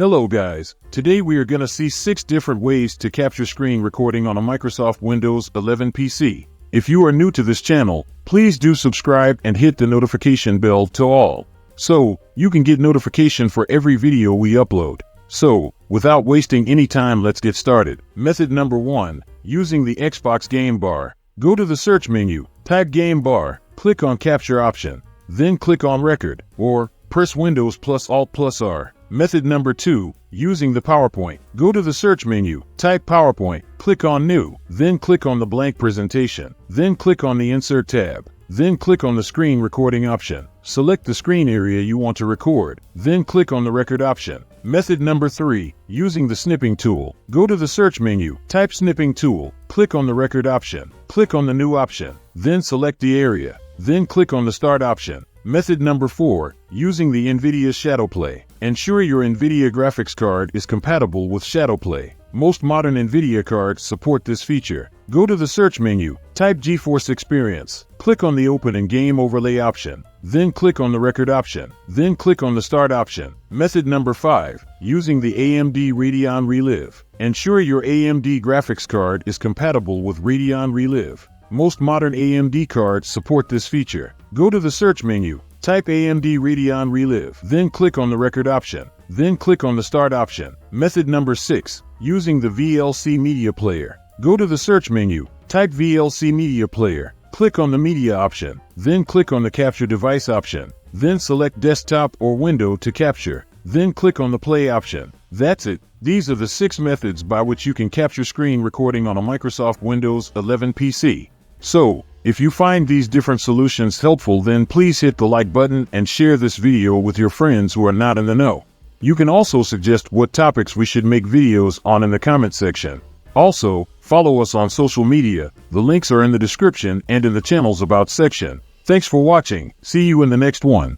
Hello guys, today we are going to see 6 different ways to capture screen recording on a Microsoft Windows 11 PC. If you are new to this channel, please do subscribe and hit the notification bell to all, so you can get notification for every video we upload. So, without wasting any time, let's get started. Method number 1, using the Xbox game bar. Go to the search menu, type game bar, click on capture option, then click on record, or press Windows plus Alt plus R. Method number 2, using the PowerPoint. Go to the search menu, type PowerPoint, click on New, then click on the blank presentation, then click on the Insert tab, then click on the screen recording option. Select the screen area you want to record, then click on the record option. Method number 3, using the Snipping Tool. Go to the search menu, type Snipping Tool, click on the record option, click on the New option, then select the area, then click on the Start option. Method number 4, using the NVIDIA Shadowplay. Ensure your NVIDIA graphics card is compatible with Shadowplay. Most modern NVIDIA cards support this feature. Go to the search menu, type GeForce Experience, click on the Open and Game Overlay option, then click on the Record option, then click on the Start option. Method number 5, using the AMD Radeon ReLive. Ensure your AMD graphics card is compatible with Radeon ReLive. Most modern AMD cards support this feature. Go to the search menu, type AMD Radeon ReLive, then click on the record option, then click on the start option. Method number 6, using the VLC Media Player. Go to the search menu, type VLC Media Player, click on the media option, then click on the capture device option, then select desktop or window to capture, then click on the play option. That's it. These are the 6 methods by which you can capture screen recording on a Microsoft Windows 11 PC. So, if you find these different solutions helpful, then please hit the like button and share this video with your friends who are not in the know. You can also suggest what topics we should make videos on in the comment section. Also, follow us on social media. The links are in the description and in the channel's About section. Thanks for watching. See you in the next one.